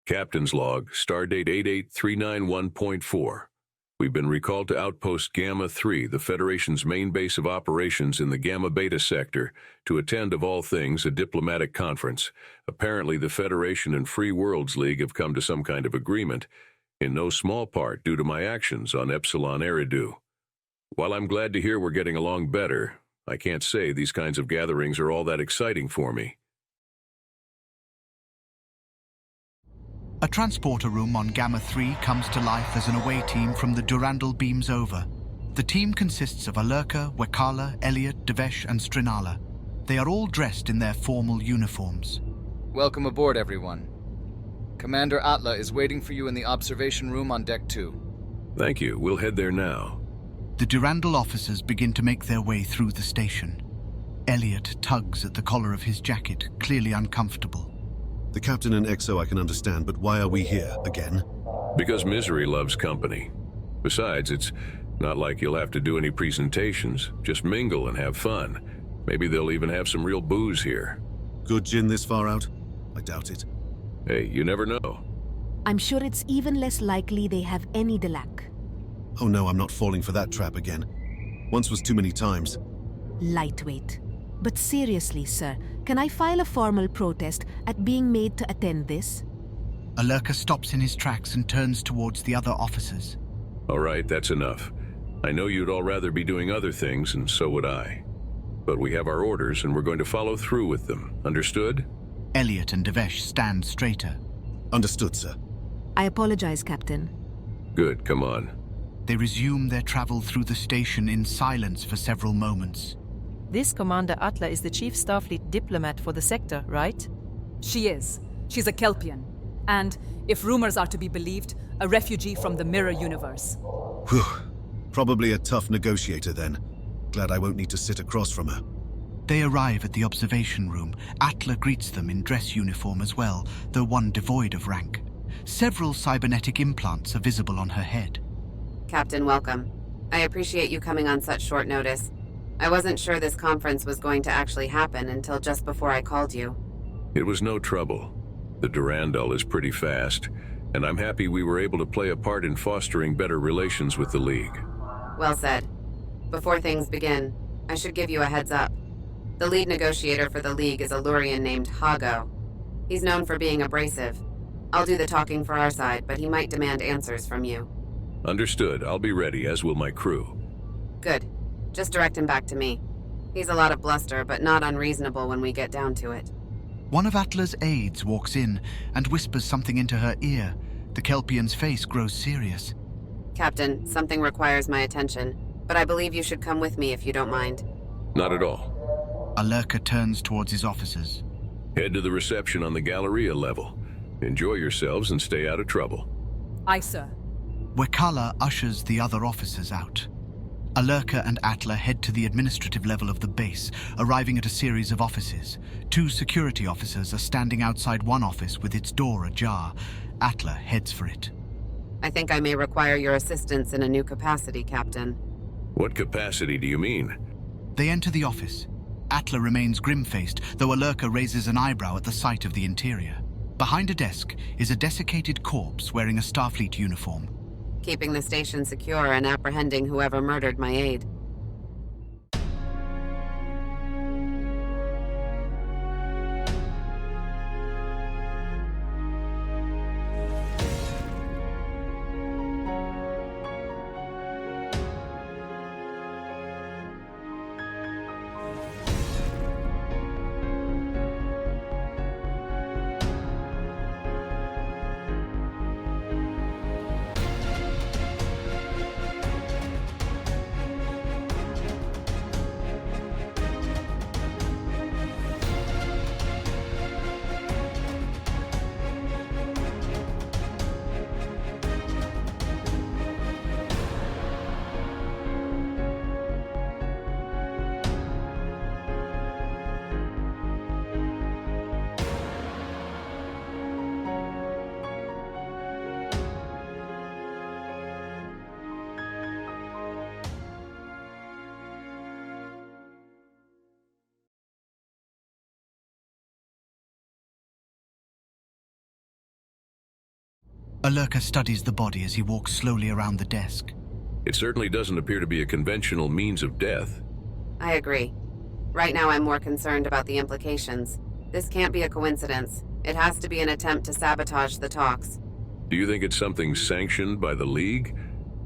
Captain's Log, Stardate 88391.4. We've been recalled to Outpost Gamma 3, the Federation's main base of operations in the Gamma Beta sector, to attend, of all things, a diplomatic conference. Apparently, the Federation and Free Worlds League have come to some kind of agreement, in no small part due to my actions on Epsilon Eridu. While I'm glad to hear we're getting along better, I can't say these kinds of gatherings are all that exciting for me. A transporter room on Gamma 3 comes to life as an away team from the Durandal beams over. The team consists of Alurka, Wakala, Elliot, Devesh, and Strinala. They are all dressed in their formal uniforms. Welcome aboard, everyone. Commander Atla is waiting for you in the observation room on Deck 2. Thank you. We'll head there now. The Durandal officers begin to make their way through the station. Elliot tugs at the collar of his jacket, clearly uncomfortable. The captain and XO I can understand, but why are we here again? Because misery loves company. Besides, it's not like you'll have to do any presentations. Just mingle and have fun. Maybe they'll even have some real booze here. Good gin this far out? I doubt it. Hey, you never know. I'm sure it's even less likely they have any Delac. Oh no, I'm not falling for that trap again. Once was too many times. Lightweight. But seriously, sir, can I file a formal protest at being made to attend this? Alurka stops in his tracks and turns towards the other officers. All right, that's enough. I know you'd all rather be doing other things, and so would I. But we have our orders, and we're going to follow through with them. Understood? Elliot and Devesh stand straighter. Understood, sir. I apologize, Captain. Good, come on. They resume their travel through the station in silence for several moments. This Commander Atla is the Chief Starfleet diplomat for the sector, right? She is. She's a Kelpian. And, if rumors are to be believed, a refugee from the Mirror Universe. Whew. Probably a tough negotiator then. Glad I won't need to sit across from her. They arrive at the observation room. Atla greets them in dress uniform as well, though one devoid of rank. Several cybernetic implants are visible on her head. Captain, welcome. I appreciate you coming on such short notice. I wasn't sure this conference was going to actually happen until just before I called you. It was no trouble. The Durandal is pretty fast, and I'm happy we were able to play a part in fostering better relations with the League. Well said. Before things begin, I should give you a heads up. The lead negotiator for the League is a Lurian named Hago. He's known for being abrasive. I'll do the talking for our side, but he might demand answers from you. Understood. I'll be ready, as will my crew. Good. Just direct him back to me. He's a lot of bluster, but not unreasonable when we get down to it. One of Atla's aides walks in and whispers something into her ear. The Kelpian's face grows serious. Captain, something requires my attention, but I believe you should come with me if you don't mind. Not at all. Alurka turns towards his officers. Head to the reception on the Galleria level. Enjoy yourselves and stay out of trouble. Aye, sir. Wakala ushers the other officers out. Alurka and Atla head to the administrative level of the base, arriving at a series of offices. 2 security officers are standing outside one office with its door ajar. Atla heads for it. I think I may require your assistance in a new capacity, Captain. What capacity do you mean? They enter the office. Atla remains grim-faced, though Alurka raises an eyebrow at the sight of the interior. Behind a desk is a desiccated corpse wearing a Starfleet uniform. Keeping the station secure and apprehending whoever murdered my aide. Alurka studies the body as he walks slowly around the desk. It certainly doesn't appear to be a conventional means of death. I agree. Right now I'm more concerned about the implications. This can't be a coincidence. It has to be an attempt to sabotage the talks. Do you think it's something sanctioned by the League?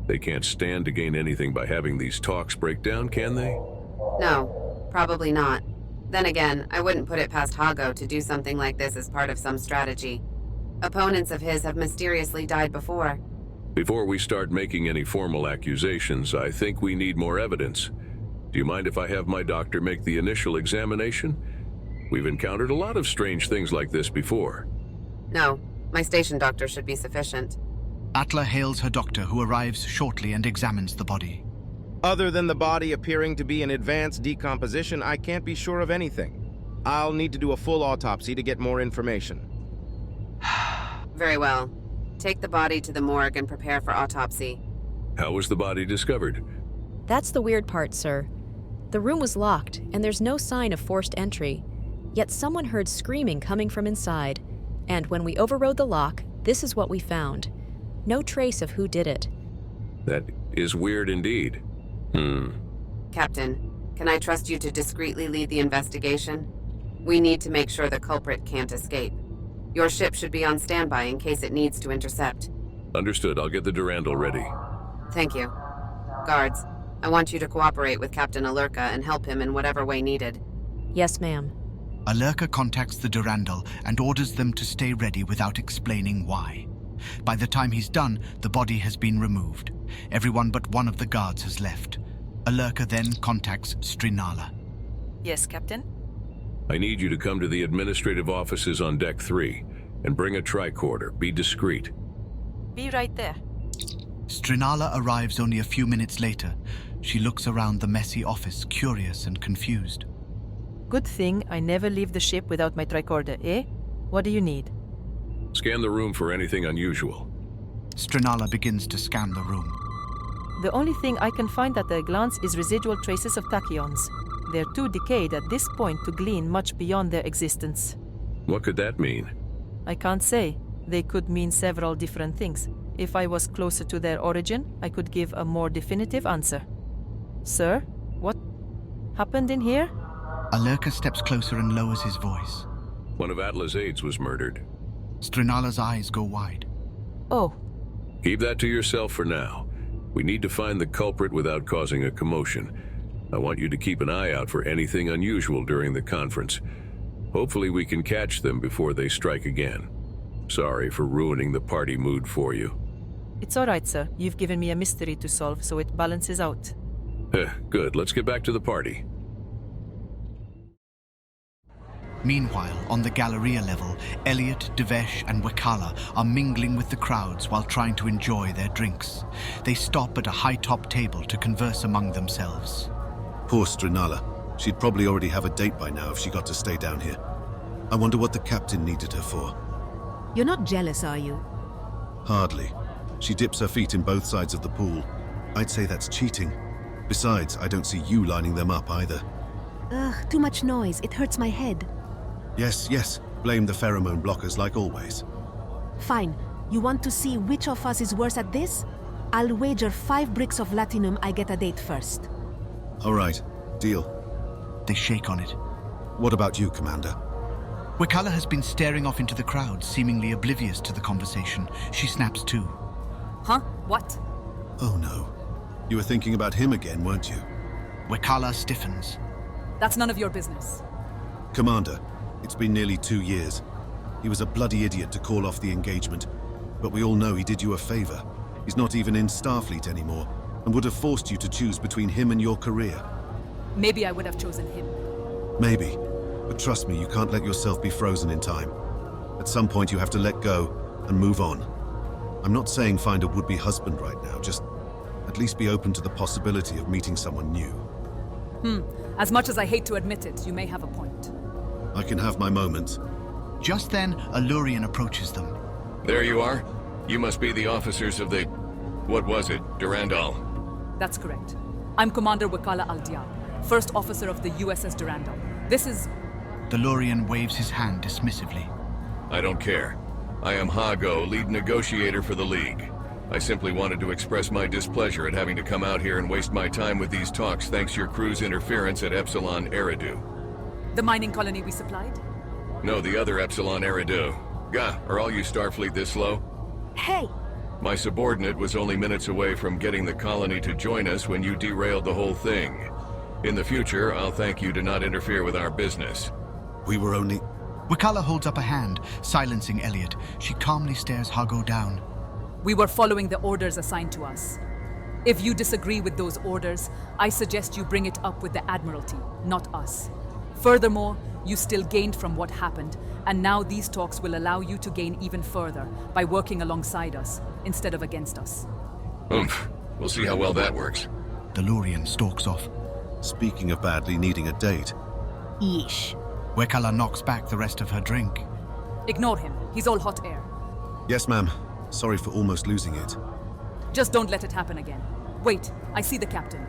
They can't stand to gain anything by having these talks break down, can they? No, probably not. Then again, I wouldn't put it past Hago to do something like this as part of some strategy. Opponents of his have mysteriously died before. Before we start making any formal accusations, I think we need more evidence. Do you mind if I have my doctor make the initial examination? We've encountered a lot of strange things like this before. No, my station doctor should be sufficient. Atla hails her doctor, who arrives shortly and examines the body. Other than the body appearing to be in advanced decomposition, I can't be sure of anything. I'll need to do a full autopsy to get more information. Very well. Take the body to the morgue and prepare for autopsy. How was the body discovered? That's the weird part, sir. The room was locked, and there's no sign of forced entry. Yet someone heard screaming coming from inside, and when we overrode the lock, this is what we found. No trace of who did it. That is weird indeed. Captain, can I trust you to discreetly lead the investigation? We need to make sure the culprit can't escape. Your ship should be on standby in case it needs to intercept. Understood. I'll get the Durandal ready. Thank you. Guards, I want you to cooperate with Captain Alurka and help him in whatever way needed. Yes, ma'am. Alurka contacts the Durandal and orders them to stay ready without explaining why. By the time he's done, the body has been removed. Everyone but one of the guards has left. Alurka then contacts Strinala. Yes, Captain? I need you to come to the administrative offices on Deck 3 and bring a tricorder. Be discreet. Be right there. Strinala arrives only a few minutes later. She looks around the messy office, curious and confused. Good thing I never leave the ship without my tricorder, eh? What do you need? Scan the room for anything unusual. Strinala begins to scan the room. The only thing I can find at a glance is residual traces of tachyons. They're too decayed at this point to glean much beyond their existence. What could that mean? I can't say. They could mean several different things. If I was closer to their origin, I could give a more definitive answer. Sir, what happened in here? Alurka steps closer and lowers his voice. One of Atla's aides was murdered. Strinala's eyes go wide. Oh, Keep that to yourself for now. We need to find the culprit without causing a commotion. I want you to keep an eye out for anything unusual during the conference. Hopefully we can catch them before they strike again. Sorry for ruining the party mood for you. it's all right, sir. You've given me a mystery to solve, so it balances out. Good, let's get back to the party. Meanwhile, on the Galleria level, Elliot, Devesh, and Wakala are mingling with the crowds while trying to enjoy their drinks. They stop at a high-top table to converse among themselves. Poor Strinala. She'd probably already have a date by now if she got to stay down here. I wonder what the captain needed her for. You're not jealous, are you? Hardly. She dips her feet in both sides of the pool. I'd say that's cheating. Besides, I don't see you lining them up either. Ugh, too much noise. It hurts my head. Yes. Blame the pheromone blockers like always. Fine. You want to see which of us is worse at this? I'll wager 5 bricks of latinum I get a date first. All right. Deal. They shake on it. What about you, Commander? Wakala has been staring off into the crowd, seemingly oblivious to the conversation. She snaps too. Huh? What? Oh no. You were thinking about him again, weren't you? Wakala stiffens. That's none of your business. Commander, it's been nearly 2 years. He was a bloody idiot to call off the engagement, but we all know he did you a favor. He's not even in Starfleet anymore, and would have forced you to choose between him and your career. Maybe I would have chosen him. Maybe, but trust me, you can't let yourself be frozen in time. At some point you have to let go and move on. I'm not saying find a would-be husband right now, just at least be open to the possibility of meeting someone new. As much as I hate to admit it, you may have a point. I can have my moments. Just then, a Lurian approaches them. There you are. You must be the officers of the... what was it? Durandal. That's correct. I'm Commander Wakala Al-Diab, First Officer of the USS Durandal. This is... The Lurian waves his hand dismissively. I don't care. I am Hago, lead negotiator for the League. I simply wanted to express my displeasure at having to come out here and waste my time with these talks thanks to your crew's interference at Epsilon Eridu. The mining colony we supplied? No, the other Epsilon Eridu. Gah, are all you Starfleet this slow? Hey! My subordinate was only minutes away from getting the colony to join us when you derailed the whole thing. In the future, I'll thank you to not interfere with our business. We were only... Wakala holds up a hand, silencing Elliot. She calmly stares Hago down. We were following the orders assigned to us. If you disagree with those orders, I suggest you bring it up with the Admiralty, not us. Furthermore, you still gained from what happened, and now these talks will allow you to gain even further by working alongside us, instead of against us. Oomph. We'll see how well that works. The Lurian stalks off. Speaking of badly needing a date. Yeesh. Wakala knocks back the rest of her drink. Ignore him. He's all hot air. Yes, ma'am. Sorry for almost losing it. Just don't let it happen again. Wait, I see the captain.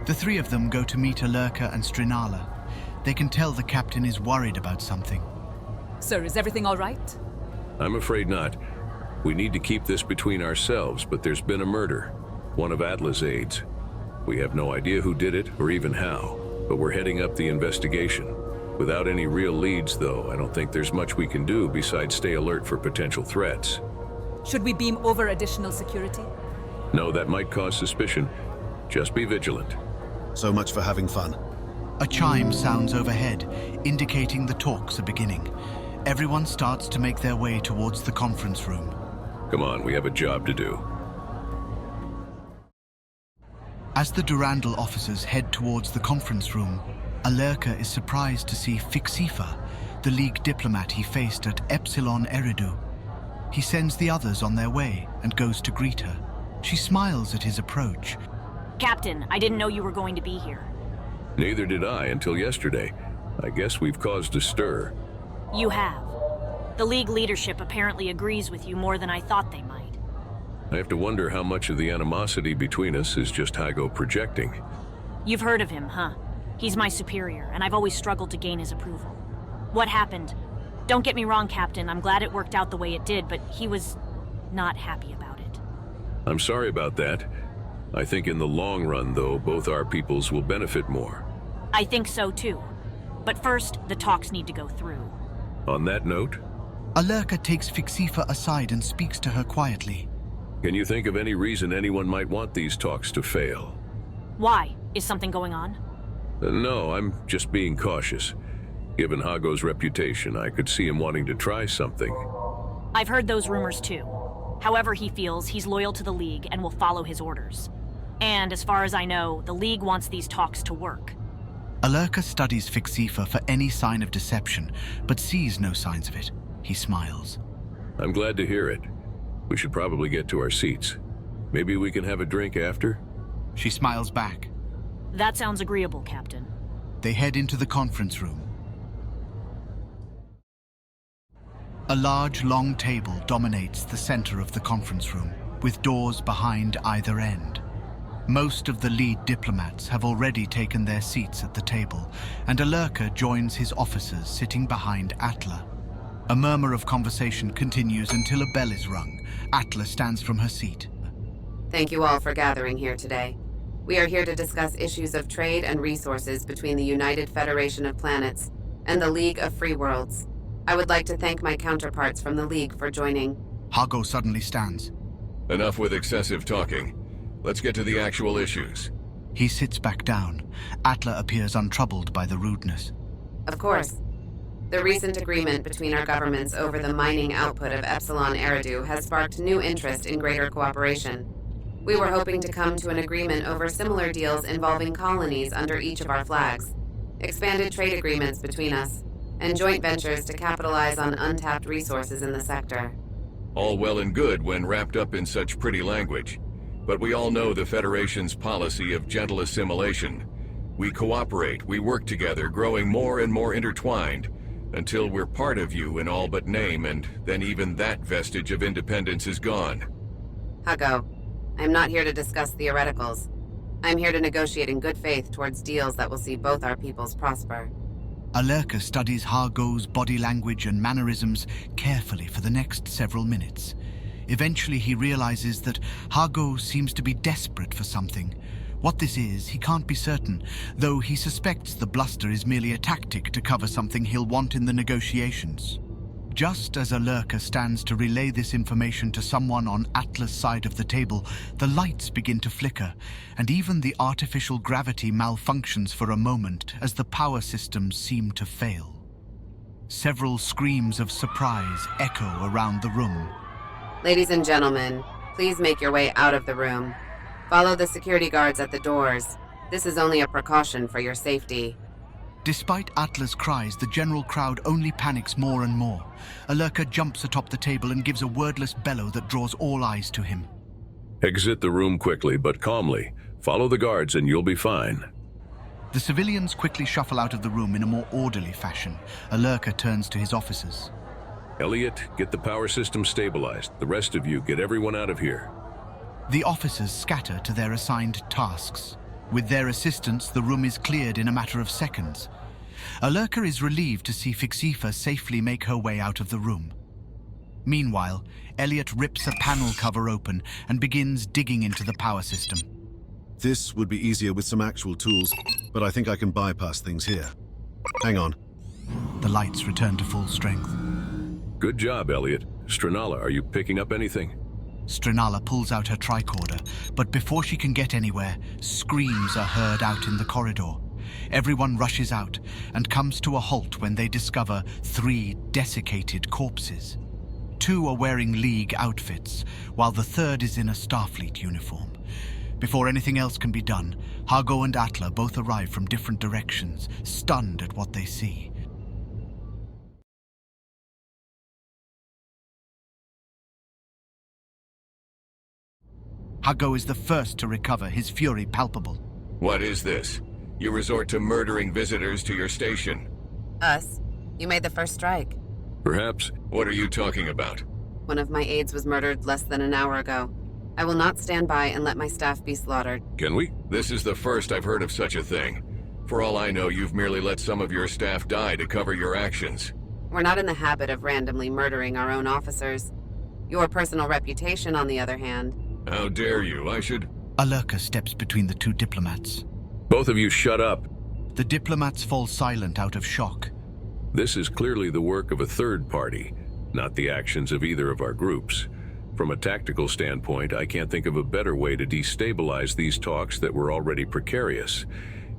The three of them go to meet Alurka and Strinala. They can tell the captain is worried about something. Sir, is everything all right? I'm afraid not. We need to keep this between ourselves, but there's been a murder. One of Atla's aides. We have no idea who did it or even how, but we're heading up the investigation. Without any real leads, though, I don't think there's much we can do besides stay alert for potential threats. Should we beam over additional security? No, that might cause suspicion. Just be vigilant. So much for having fun. A chime sounds overhead, indicating the talks are beginning. Everyone starts to make their way towards the conference room. Come on, we have a job to do. As the Durandal officers head towards the conference room, Alurka is surprised to see Fixifa, the League diplomat he faced at Epsilon Eridu. He sends the others on their way and goes to greet her. She smiles at his approach. Captain, I didn't know you were going to be here. Neither did I until yesterday. I guess we've caused a stir. You have. The League leadership apparently agrees with you more than I thought they might. I have to wonder how much of the animosity between us is just Hago projecting. You've heard of him, huh? He's my superior, and I've always struggled to gain his approval. What happened? Don't get me wrong, Captain. I'm glad it worked out the way it did, but he was not happy about it. I'm sorry about that. I think in the long run, though, both our peoples will benefit more. I think so, too. But first, the talks need to go through. On that note, Alurka takes Fixifa aside and speaks to her quietly. can you think of any reason anyone might want these talks to fail? Why? Is something going on? No, I'm just being cautious. Given Hago's reputation, I could see him wanting to try something. I've heard those rumors, too. However he feels, he's loyal to the League and will follow his orders. And as far as I know, the League wants these talks to work. Alurka studies Fixifa for any sign of deception, but sees no signs of it. He smiles. I'm glad to hear it. We should probably get to our seats. Maybe we can have a drink after? She smiles back. That sounds agreeable, Captain. They head into the conference room. A large, long table dominates the center of the conference room, with doors behind either end. Most of the lead diplomats have already taken their seats at the table, and Alurka joins his officers sitting behind Atla. A murmur of conversation continues until a bell is rung. Atla stands from her seat. Thank you all for gathering here today. We are here to discuss issues of trade and resources between the United Federation of Planets and the League of Free Worlds. I would like to thank my counterparts from the League for joining. Hago suddenly stands. Enough with excessive talking. Let's get to the actual issues. He sits back down. Atla appears untroubled by the rudeness. Of course. The recent agreement between our governments over the mining output of Epsilon Eridu has sparked new interest in greater cooperation. We were hoping to come to an agreement over similar deals involving colonies under each of our flags, expanded trade agreements between us, and joint ventures to capitalize on untapped resources in the sector. All well and good when wrapped up in such pretty language. But we all know the Federation's policy of gentle assimilation. We cooperate, we work together, growing more and more intertwined, until we're part of you in all but name, and then even that vestige of independence is gone. Hago, I'm not here to discuss theoreticals. I'm here to negotiate in good faith towards deals that will see both our peoples prosper. Alerka studies Hargo's body language and mannerisms carefully for the next several minutes. Eventually, he realizes that Hargo seems to be desperate for something. What this is, he can't be certain, though he suspects the bluster is merely a tactic to cover something he'll want in the negotiations. Just as Alerka stands to relay this information to someone on Atla's side of the table, the lights begin to flicker, and even the artificial gravity malfunctions for a moment as the power systems seem to fail. Several screams of surprise echo around the room. Ladies and gentlemen, please make your way out of the room. Follow the security guards at the doors. This is only a precaution for your safety. Despite Atla's cries, the general crowd only panics more and more. Alerka jumps atop the table and gives a wordless bellow that draws all eyes to him. Exit the room quickly but calmly. Follow the guards and you'll be fine. The civilians quickly shuffle out of the room in a more orderly fashion. Alerka turns to his officers. Elliot, get the power system stabilized. The rest of you, get everyone out of here. The officers scatter to their assigned tasks. With their assistance, the room is cleared in a matter of seconds. Alerka is relieved to see Fixifa safely make her way out of the room. Meanwhile, Elliot rips a panel cover open and begins digging into the power system. This would be easier with some actual tools, but I think I can bypass things here. Hang on. The lights return to full strength. Good job, Elliot. Strinala, are you picking up anything? Strinala pulls out her tricorder, but before she can get anywhere, screams are heard out in the corridor. Everyone rushes out and comes to a halt when they discover 3 desiccated corpses. 2 are wearing League outfits, while the third is in a Starfleet uniform. Before anything else can be done, Hargo and Atla both arrive from different directions, stunned at what they see. Hargo is the first to recover, his fury palpable. What is this? You resort to murdering visitors to your station. Us? You made the first strike. Perhaps. What are you talking about? One of my aides was murdered less than an hour ago. I will not stand by and let my staff be slaughtered. Can we? This is the first I've heard of such a thing. For all I know, you've merely let some of your staff die to cover your actions. We're not in the habit of randomly murdering our own officers. Your personal reputation, on the other hand. How dare you? I should... Alerka steps between the 2 diplomats. Both of you shut up. The diplomats fall silent out of shock. This is clearly the work of a third party, not the actions of either of our groups. From a tactical standpoint, I can't think of a better way to destabilize these talks that were already precarious.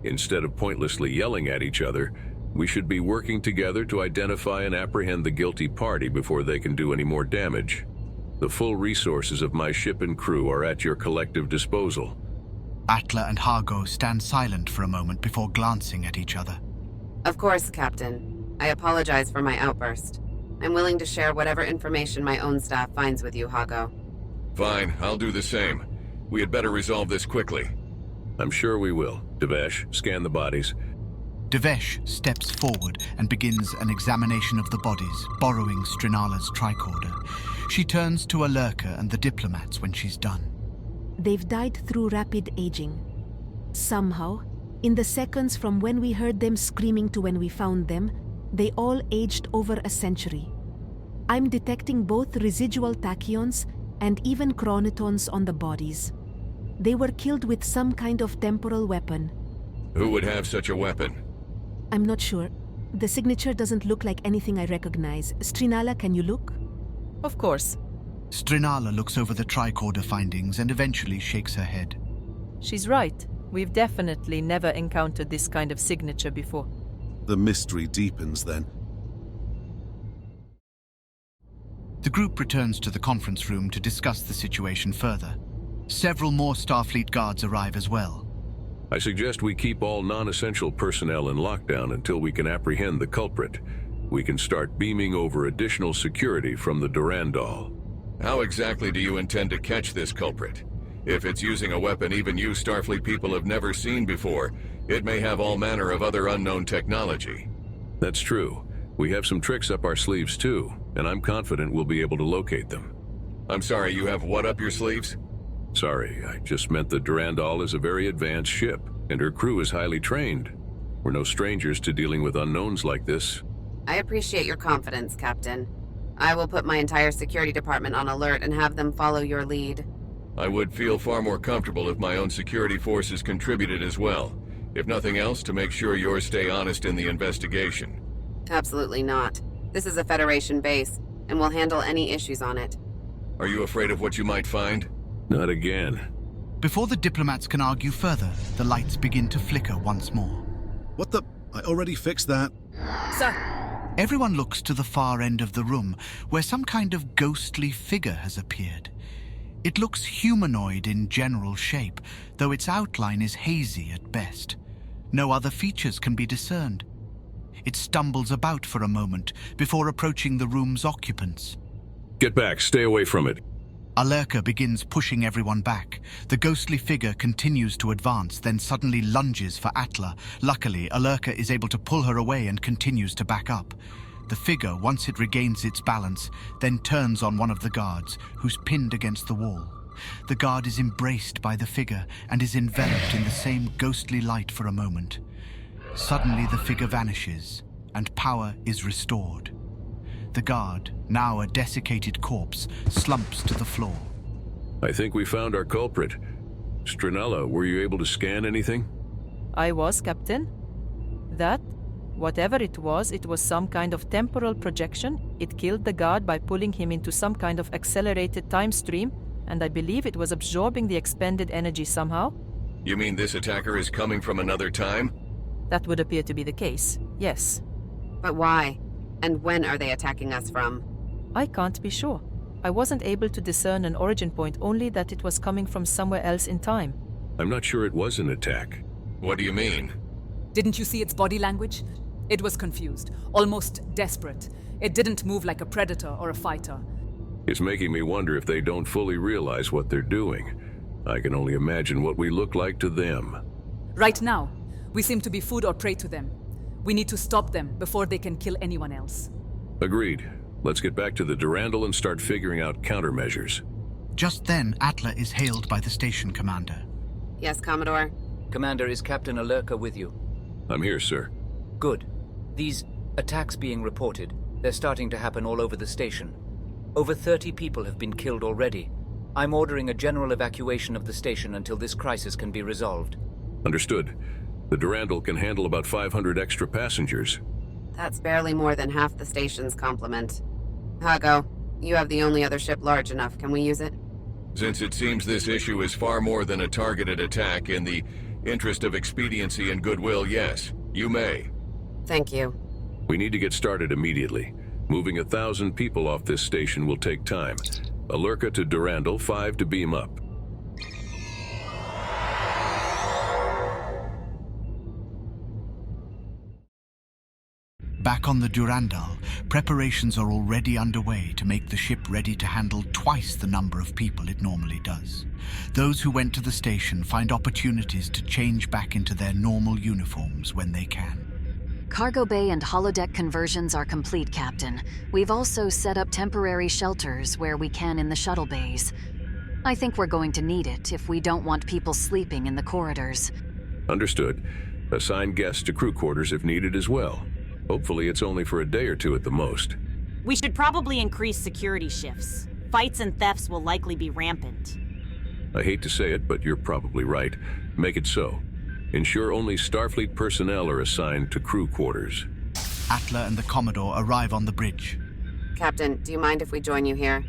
Instead of pointlessly yelling at each other, we should be working together to identify and apprehend the guilty party before they can do any more damage. The full resources of my ship and crew are at your collective disposal. Atla and Hargo stand silent for a moment before glancing at each other. Of course, Captain. I apologize for my outburst. I'm willing to share whatever information my own staff finds with you, Hargo. Fine, I'll do the same. We had better resolve this quickly. I'm sure we will. Devesh, scan the bodies. Devesh steps forward and begins an examination of the bodies, borrowing Strinala's tricorder. She turns to Alerka and the diplomats when she's done. They've died through rapid aging. Somehow, in the seconds from when we heard them screaming to when we found them, they all aged over a century. I'm detecting both residual tachyons and even chronotons on the bodies. They were killed with some kind of temporal weapon. Who would have such a weapon? I'm not sure. The signature doesn't look like anything I recognize. Strinala, can you look? Of course. Strinala looks over the tricorder findings and eventually shakes her head. She's right. We've definitely never encountered this kind of signature before. The mystery deepens then. The group returns to the conference room to discuss the situation further. Several more Starfleet guards arrive as well. I suggest we keep all non-essential personnel in lockdown until we can apprehend the culprit. We can start beaming over additional security from the Durandal. How exactly do you intend to catch this culprit? If it's using a weapon even you Starfleet people have never seen before, it may have all manner of other unknown technology. That's true. We have some tricks up our sleeves too, and I'm confident we'll be able to locate them. I'm sorry, you have what up your sleeves? Sorry, I just meant the Durandal is a very advanced ship, and her crew is highly trained. We're no strangers to dealing with unknowns like this. I appreciate your confidence, Captain. I will put my entire security department on alert and have them follow your lead. I would feel far more comfortable if my own security forces contributed as well. If nothing else, to make sure yours stay honest in the investigation. Absolutely not. This is a Federation base, and we'll handle any issues on it. Are you afraid of what you might find? Not again. Before the diplomats can argue further, the lights begin to flicker once more. What the? I already fixed that. Sir, Everyone looks to the far end of the room, where some kind of ghostly figure has appeared. It looks humanoid in general shape, though its outline is hazy at best. No other features can be discerned. It stumbles about for a moment before approaching the room's occupants. Get back, stay away from it. Alerka begins pushing everyone back. The ghostly figure continues to advance, then suddenly lunges for Atla. Luckily, Alerka is able to pull her away and continues to back up. The figure, once it regains its balance, then turns on one of the guards, who's pinned against the wall. The guard is embraced by the figure and is enveloped in the same ghostly light for a moment. Suddenly, the figure vanishes, and power is restored. The guard, now a desiccated corpse, slumps to the floor. I think we found our culprit. Stranella, were you able to scan anything? I was, Captain. That, whatever it was some kind of temporal projection. It killed the guard by pulling him into some kind of accelerated time stream, and I believe it was absorbing the expended energy somehow. You mean this attacker is coming from another time? That would appear to be the case, yes. But why? And when are they attacking us from? I can't be sure. I wasn't able to discern an origin point, only that it was coming from somewhere else in time. I'm not sure it was an attack. What do you mean? didn't you see its body language? It was confused, almost desperate. It didn't move like a predator or a fighter. It's making me wonder if they don't fully realize what they're doing. I can only imagine what we look like to them. Right now, we seem to be food or prey to them. We need to stop them before they can kill anyone else. Agreed. Let's get back to the Durandal and start figuring out countermeasures. Just then, Atla is hailed by the station commander. Yes, Commodore? Commander, is Captain Alerka with you? I'm here, sir. Good. These attacks being reported, they're starting to happen all over the station. Over 30 people have been killed already. I'm ordering a general evacuation of the station until this crisis can be resolved. Understood. The Durandal can handle about 500 extra passengers. That's barely more than half the station's complement. Hago, you have the only other ship large enough. Can we use it? Since it seems this issue is far more than a targeted attack, in the interest of expediency and goodwill, yes, you may. Thank you. We need to get started immediately. Moving 1,000 people off this station will take time. Alerka to Durandal, 5 to beam up. Back on the Durandal, preparations are already underway to make the ship ready to handle twice the number of people it normally does. Those who went to the station find opportunities to change back into their normal uniforms when they can. Cargo bay and holodeck conversions are complete, Captain. We've also set up temporary shelters where we can in the shuttle bays. I think we're going to need it if we don't want people sleeping in the corridors. Understood. Assign guests to crew quarters if needed as well. Hopefully it's only for a day or two at the most. We should probably increase security shifts. Fights and thefts will likely be rampant. I hate to say it, but you're probably right. Make it so. Ensure only Starfleet personnel are assigned to crew quarters. Atla and the Commodore arrive on the bridge. Captain, do you mind if we join you here?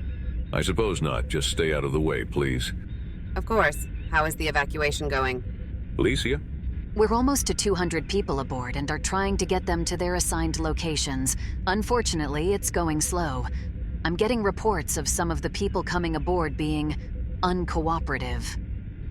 I suppose not. Just stay out of the way, please. Of course. How is the evacuation going? Alicia? We're almost to 200 people aboard and are trying to get them to their assigned locations. Unfortunately, it's going slow. I'm getting reports of some of the people coming aboard being uncooperative.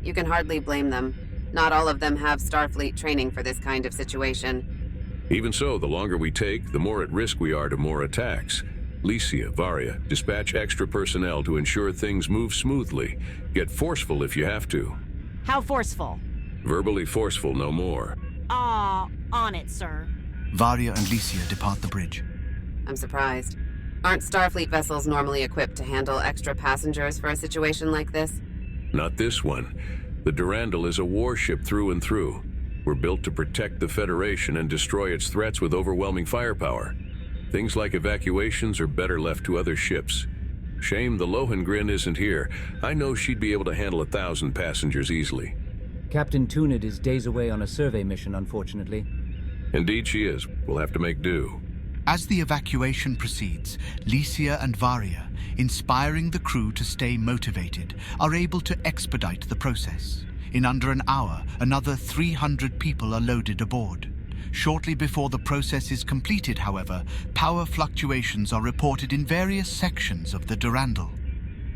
You can hardly blame them. Not all of them have Starfleet training for this kind of situation. Even so, the longer we take, the more at risk we are to more attacks. Licia, Varia, dispatch extra personnel to ensure things move smoothly. Get forceful if you have to. How forceful? Verbally forceful, no more. On it, sir. Varia and Licia depart the bridge. I'm surprised. Aren't Starfleet vessels normally equipped to handle extra passengers for a situation like this? Not this one. The Durandal is a warship through and through. were built to protect the Federation and destroy its threats with overwhelming firepower. Things like evacuations are better left to other ships. Shame the Lohengrin isn't here. I know she'd be able to handle 1,000 passengers easily. Captain Tunid is days away on a survey mission, unfortunately. Indeed she is. We'll have to make do. As the evacuation proceeds, Licia and Varia, inspiring the crew to stay motivated, are able to expedite the process. In under an hour, another 300 people are loaded aboard. Shortly before the process is completed, however, power fluctuations are reported in various sections of the Durandal.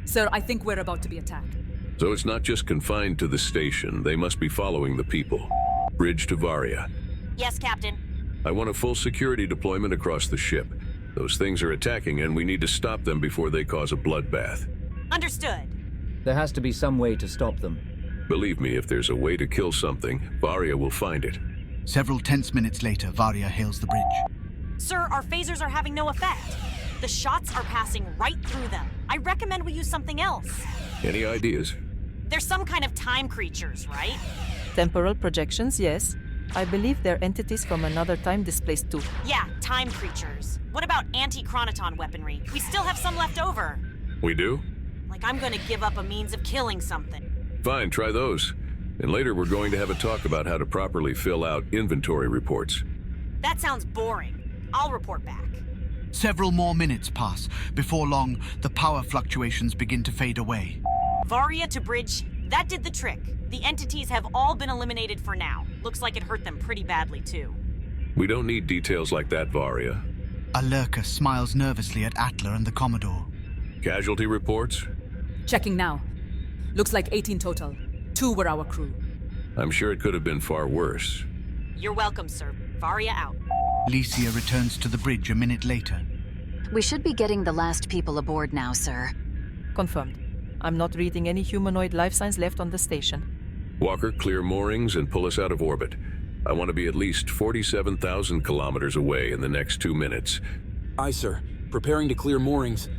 Sir, I think we're about to be attacked. So it's not just confined to the station. They must be following the people. Bridge to Varia. Yes, Captain. I want a full security deployment across the ship. Those things are attacking and we need to stop them before they cause a bloodbath. Understood. There has to be some way to stop them. Believe me, if there's a way to kill something, Varia will find it. Several tense minutes later, Varia hails the bridge. Sir, our phasers are having no effect. The shots are passing right through them. I recommend we use something else. Any ideas? They're some kind of time creatures, right? Temporal projections, yes. I believe they're entities from another time displaced too. Yeah, time creatures. What about anti-chronoton weaponry? We still have some left over. We do? Like I'm gonna give up a means of killing something. Fine, try those. And later we're going to have a talk about how to properly fill out inventory reports. That sounds boring. I'll report back. Several more minutes pass. Before long, the power fluctuations begin to fade away. Varia to bridge, that did the trick. The entities have all been eliminated for now. Looks like it hurt them pretty badly, too. We don't need details like that, Varia. Alurka smiles nervously at Atla and the Commodore. Casualty reports? Checking now. Looks like 18 total. 2 were our crew. I'm sure it could have been far worse. You're welcome, sir. Varia out. Licia returns to the bridge a minute later. We should be getting the last people aboard now, sir. Confirmed. I'm not reading any humanoid life signs left on the station. Walker, clear moorings and pull us out of orbit. I want to be at least 47,000 kilometers away in the next 2 minutes. Aye, sir. Preparing to clear moorings.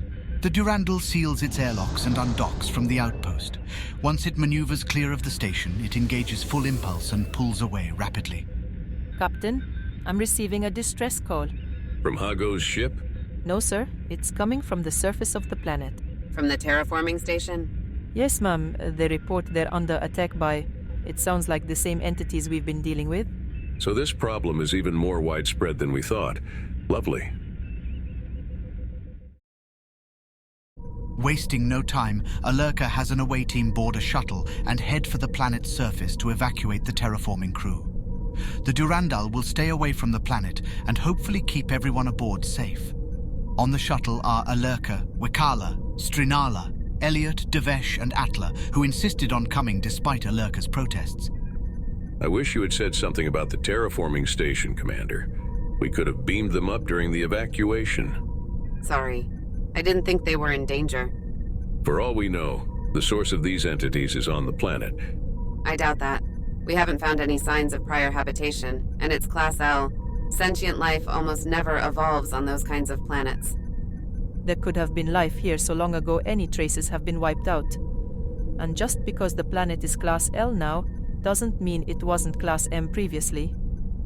The Durandal seals its airlocks and undocks from the outpost. Once it maneuvers clear of the station, it engages full impulse and pulls away rapidly. Captain, I'm receiving a distress call. From Hago's ship? No, sir. It's coming from the surface of the planet. From the terraforming station? Yes, ma'am. They report they're under attack by, it sounds like the same entities we've been dealing with. So this problem is even more widespread than we thought. Lovely. Wasting no time, Alurka has an away team board a shuttle and head for the planet's surface to evacuate the terraforming crew. The Durandal will stay away from the planet and hopefully keep everyone aboard safe. On the shuttle are Alurka, Wikala, Strinala, Elliot, Devesh, and Atla, who insisted on coming despite Alurka's protests. I wish you had said something about the terraforming station, Commander. We could have beamed them up during the evacuation. Sorry. I didn't think they were in danger. For all we know, the source of these entities is on the planet. I doubt that. We haven't found any signs of prior habitation, and it's Class L. Sentient life almost never evolves on those kinds of planets. There could have been life here so long ago any traces have been wiped out. And just because the planet is Class L now, doesn't mean it wasn't Class M previously.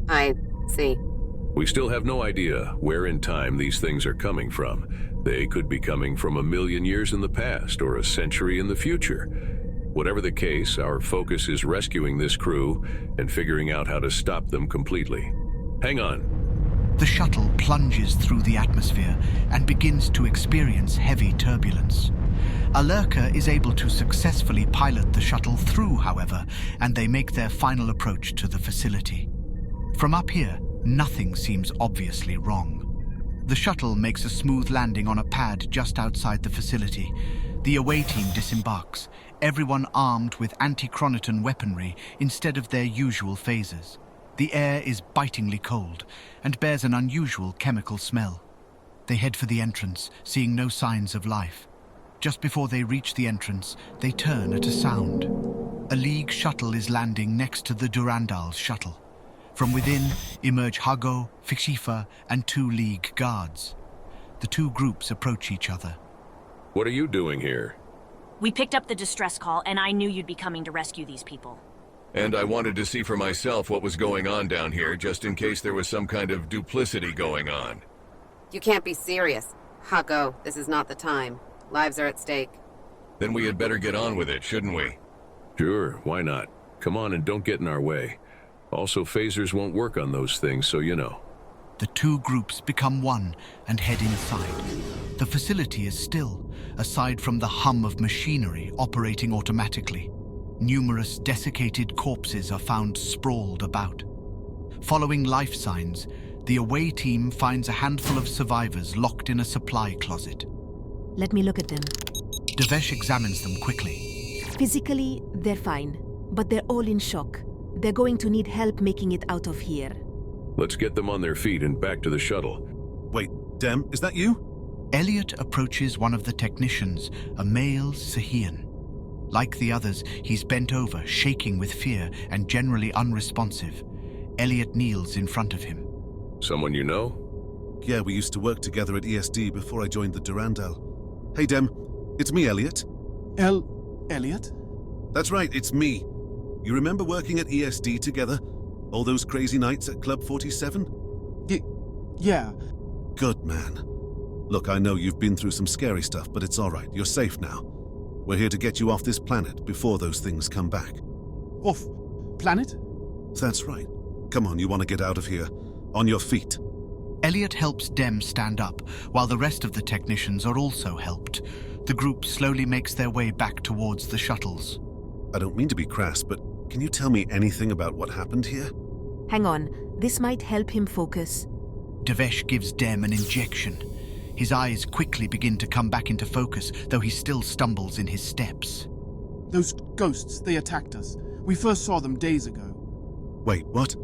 I see. We still have no idea where in time these things are coming from. They could be coming from 1,000,000 years in the past or a century in the future. Whatever the case, our focus is rescuing this crew and figuring out how to stop them completely. Hang on. The shuttle plunges through the atmosphere and begins to experience heavy turbulence. Alurka is able to successfully pilot the shuttle through, however, and they make their final approach to the facility. From up here, nothing seems obviously wrong. The shuttle makes a smooth landing on a pad just outside the facility. The away team disembarks, everyone armed with anti-chronoton weaponry instead of their usual phasers. The air is bitingly cold and bears an unusual chemical smell. They head for the entrance, seeing no signs of life. Just before they reach the entrance, they turn at a sound. A League shuttle is landing next to the Durandal's shuttle. From within emerge Hago, Fikshifa, and 2 League guards. The 2 groups approach each other. What are you doing here? We picked up the distress call, and I knew you'd be coming to rescue these people. And I wanted to see for myself what was going on down here, just in case there was some kind of duplicity going on. You can't be serious. Hago, this is not the time. Lives are at stake. Then we had better get on with it, shouldn't we? Sure, why not? Come on and don't get in our way. Also, phasers won't work on those things, so you know. The two groups become one and head inside. The facility is still, aside from the hum of machinery operating automatically. Numerous desiccated corpses are found sprawled about. Following life signs, the away team finds a handful of survivors locked in a supply closet. Let me look at them. Devesh examines them quickly. Physically, they're fine, but they're all in shock. They're going to need help making it out of here. Let's get them on their feet and back to the shuttle. Wait, Dem, is that you? Elliot approaches one of the technicians, a male Sahian. Like the others, he's bent over, shaking with fear and generally unresponsive. Elliot kneels in front of him. Someone you know? Yeah, we used to work together at ESD before I joined the Durandal. Hey, Dem, it's me, Elliot. Elliot? That's right, it's me. You remember working at ESD together? All those crazy nights at Club 47? Yeah. Good, man. Look, I know you've been through some scary stuff, but it's all right. You're safe now. We're here to get you off this planet before those things come back. Off planet? That's right. Come on, you want to get out of here. On your feet. Elliot helps Dem stand up, while the rest of the technicians are also helped. The group slowly makes their way back towards the shuttles. I don't mean to be crass, but can you tell me anything about what happened here? Hang on, this might help him focus. Devesh gives Dem an injection. His eyes quickly begin to come back into focus, though he still stumbles in his steps. Those ghosts, they attacked us. We first saw them days ago. Wait, what?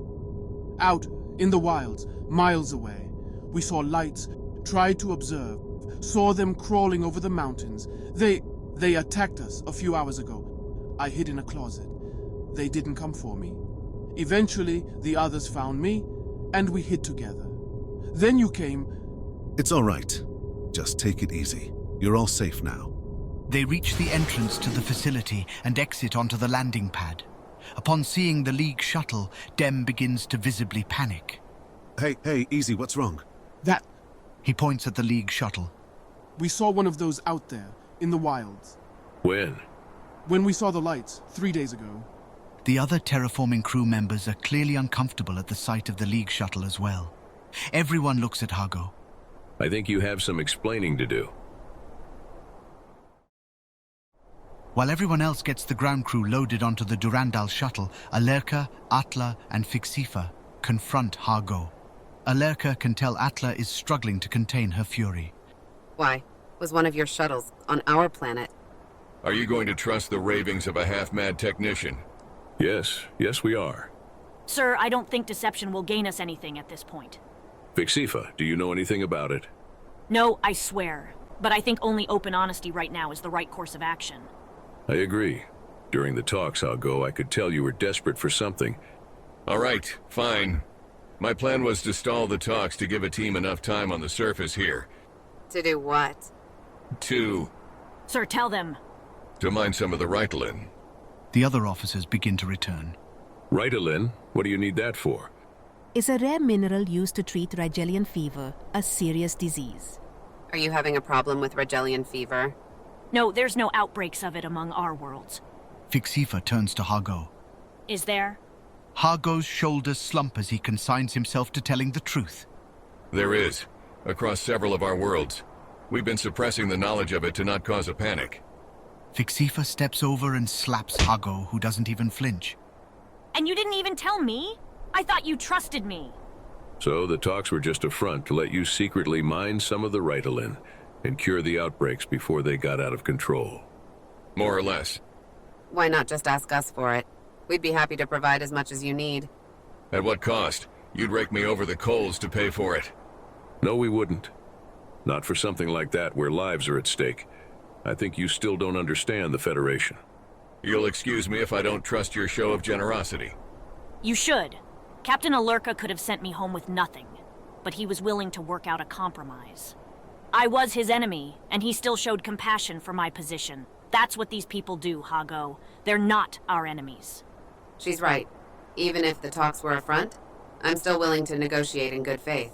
Out, in the wilds, miles away. We saw lights, tried to observe, saw them crawling over the mountains. They attacked us a few hours ago. I hid in a closet. They didn't come for me. Eventually, the others found me, and we hid together. Then you came. It's all right. Just take it easy. You're all safe now. They reach the entrance to the facility and exit onto the landing pad. Upon seeing the League shuttle, Dem begins to visibly panic. Hey, easy, what's wrong? That... He points at the League shuttle. We saw one of those out there, in the wilds. When? When we saw the lights, 3 days ago. The other terraforming crew members are clearly uncomfortable at the sight of the League shuttle as well. Everyone looks at Hago. I think you have some explaining to do. While everyone else gets the ground crew loaded onto the Durandal shuttle, Alerka, Atla, and Fixifa confront Hago. Alerka can tell Atla is struggling to contain her fury. Why? Was one of your shuttles on our planet? Are you going to trust the ravings of a half-mad technician? Yes we are. Sir, I don't think deception will gain us anything at this point. Fixifa, do you know anything about it? No, I swear. But I think only open honesty right now is the right course of action. I agree. During the talks, Hago, I could tell you were desperate for something. All right, fine. My plan was to stall the talks to give a team enough time on the surface here. To do what? Sir, tell them. To mine some of the Ritalin. The other officers begin to return. Ritalin? What do you need that for? Is a rare mineral used to treat Rigelian fever, a serious disease. Are you having a problem with Rigelian fever? No, there's no outbreaks of it among our worlds. Fixifa turns to Hago. Is there? Hago's shoulders slump as he consigns himself to telling the truth. There is, across several of our worlds. We've been suppressing the knowledge of it to not cause a panic. Fixifa steps over and slaps Hago, who doesn't even flinch. And you didn't even tell me? I thought you trusted me. So the talks were just a front to let you secretly mine some of the Ritalin and cure the outbreaks before they got out of control. More or less. Why not just ask us for it? We'd be happy to provide as much as you need. At what cost? You'd rake me over the coals to pay for it. No, we wouldn't. Not for something like that where lives are at stake. I think you still don't understand the Federation. You'll excuse me if I don't trust your show of generosity. You should. Captain Alerka could have sent me home with nothing, but he was willing to work out a compromise. I was his enemy, and he still showed compassion for my position. That's what these people do, Hago. They're not our enemies. She's right. Even if the talks were a front, I'm still willing to negotiate in good faith.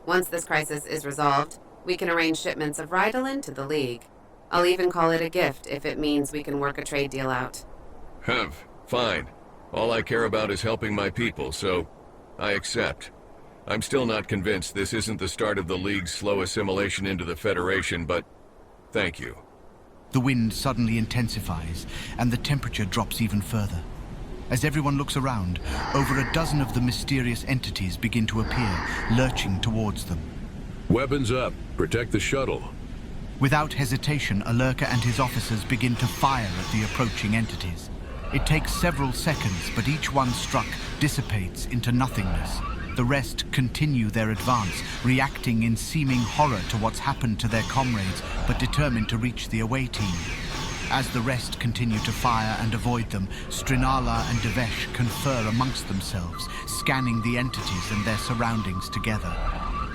Once this crisis is resolved, we can arrange shipments of Rydalin to the League. I'll even call it a gift if it means we can work a trade deal out. Fine. All I care about is helping my people, so I accept. I'm still not convinced this isn't the start of the League's slow assimilation into the Federation, but thank you. The wind suddenly intensifies, and the temperature drops even further. As everyone looks around, over a dozen of the mysterious entities begin to appear, lurching towards them. Weapons up. Protect the shuttle. Without hesitation, Alurka and his officers begin to fire at the approaching entities. It takes several seconds, but each one struck dissipates into nothingness. The rest continue their advance, reacting in seeming horror to what's happened to their comrades, but determined to reach the away team. As the rest continue to fire and avoid them, Strinala and Devesh confer amongst themselves, scanning the entities and their surroundings together.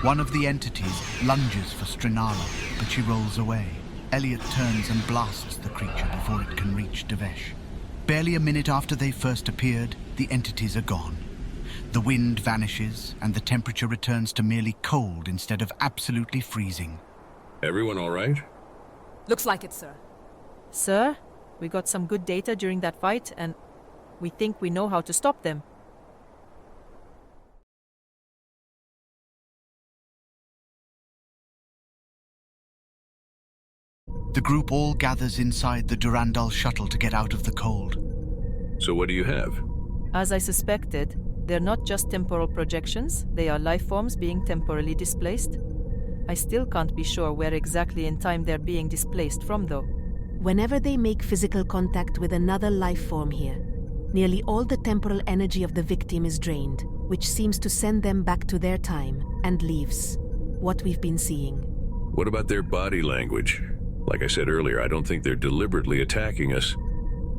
One of the entities lunges for Strinala, but she rolls away. Elliot turns and blasts the creature before it can reach Devesh. Barely a minute after they first appeared, the entities are gone. The wind vanishes, and the temperature returns to merely cold instead of absolutely freezing. Everyone all right? Looks like it, sir. Sir, we got some good data during that fight, and we think we know how to stop them. The group all gathers inside the Durandal shuttle to get out of the cold. So what do you have? As I suspected, they're not just temporal projections, they are life forms being temporally displaced. I still can't be sure where exactly in time they're being displaced from, though. Whenever they make physical contact with another life form here, nearly all the temporal energy of the victim is drained, which seems to send them back to their time and leaves. What we've been seeing. What about their body language? Like I said earlier, I don't think they're deliberately attacking us.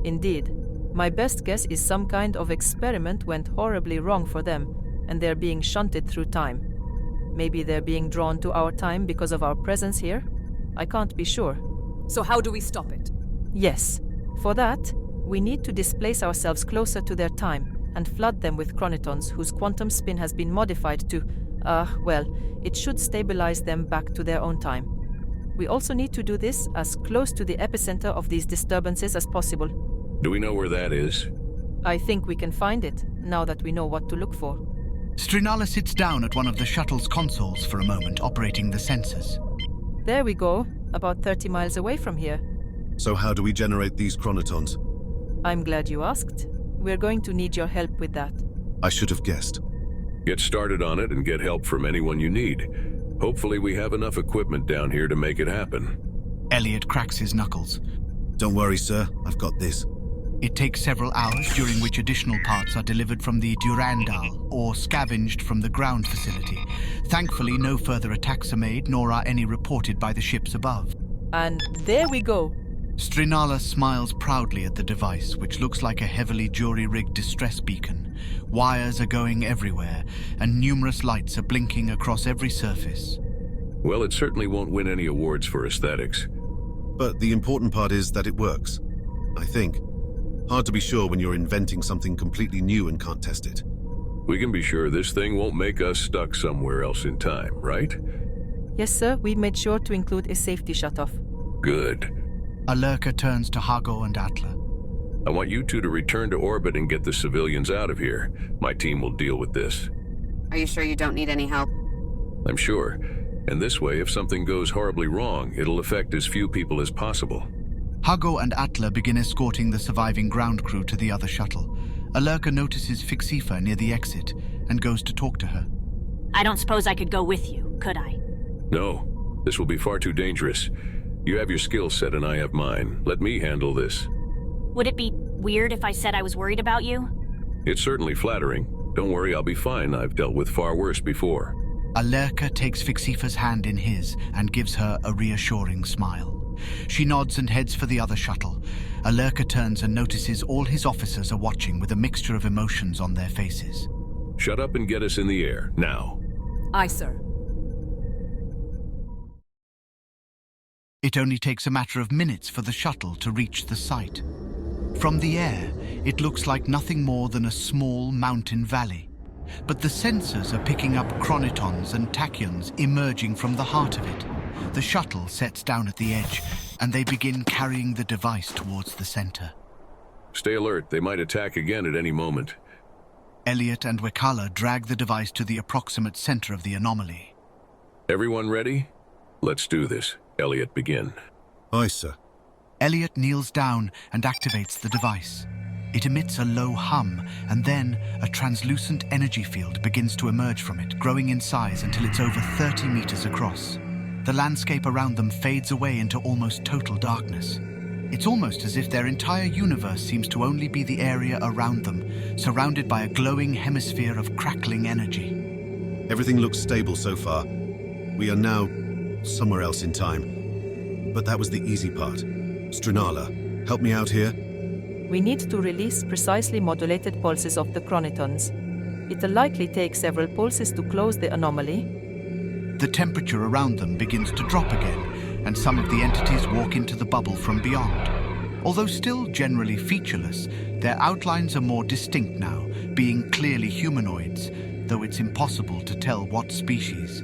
Indeed. My best guess is some kind of experiment went horribly wrong for them, and they're being shunted through time. Maybe they're being drawn to our time because of our presence here? I can't be sure. So how do we stop it? Yes. For that, we need to displace ourselves closer to their time and flood them with chronotons whose quantum spin has been modified to, it should stabilize them back to their own time. We also need to do this as close to the epicenter of these disturbances as possible. Do we know where that is? I think we can find it, now that we know what to look for. Strinala sits down at one of the shuttle's consoles for a moment, operating the sensors. There we go, about 30 miles away from here. So how do we generate these chronotons? I'm glad you asked. We're going to need your help with that. I should have guessed. Get started on it and get help from anyone you need. Hopefully we have enough equipment down here to make it happen. Elliot cracks his knuckles. Don't worry, sir. I've got this. It takes several hours, during which additional parts are delivered from the Durandal or scavenged from the ground facility. Thankfully, no further attacks are made, nor are any reported by the ships above. And there we go. Strinala smiles proudly at the device, which looks like a heavily jury-rigged distress beacon. Wires are going everywhere, and numerous lights are blinking across every surface. Well, it certainly won't win any awards for aesthetics. But the important part is that it works. I think. Hard to be sure when you're inventing something completely new and can't test it. We can be sure this thing won't make us stuck somewhere else in time, right? Yes, sir. We made sure to include a safety shutoff. Good. Alurka turns to Hago and Atla. I want you two to return to orbit and get the civilians out of here. My team will deal with this. Are you sure you don't need any help? I'm sure. And this way, if something goes horribly wrong, it'll affect as few people as possible. Hago and Atla begin escorting the surviving ground crew to the other shuttle. Alurka notices Fixifa near the exit and goes to talk to her. I don't suppose I could go with you, could I? No, this will be far too dangerous. You have your skill set and I have mine. Let me handle this. Would it be weird if I said I was worried about you? It's certainly flattering. Don't worry, I'll be fine. I've dealt with far worse before. Alurka takes Fixifa's hand in his and gives her a reassuring smile. She nods and heads for the other shuttle. Alurka turns and notices all his officers are watching with a mixture of emotions on their faces. Shut up and get us in the air, now. Aye, sir. It only takes a matter of minutes for the shuttle to reach the site. From the air, it looks like nothing more than a small mountain valley. But the sensors are picking up chronitons and tachyons emerging from the heart of it. The shuttle sets down at the edge, and they begin carrying the device towards the center. Stay alert. They might attack again at any moment. Elliot and Wekala drag the device to the approximate center of the anomaly. Everyone ready? Let's do this. Elliot, begin. Aye, sir. Elliot kneels down and activates the device. It emits a low hum, and then a translucent energy field begins to emerge from it, growing in size until it's over 30 meters across. The landscape around them fades away into almost total darkness. It's almost as if their entire universe seems to only be the area around them, surrounded by a glowing hemisphere of crackling energy. Everything looks stable so far. We are now somewhere else in time. But that was the easy part. Strinala, help me out here. We need to release precisely modulated pulses of the chronitons. It'll likely take several pulses to close the anomaly. The temperature around them begins to drop again, and some of the entities walk into the bubble from beyond. Although still generally featureless, their outlines are more distinct now, being clearly humanoids, though it's impossible to tell what species.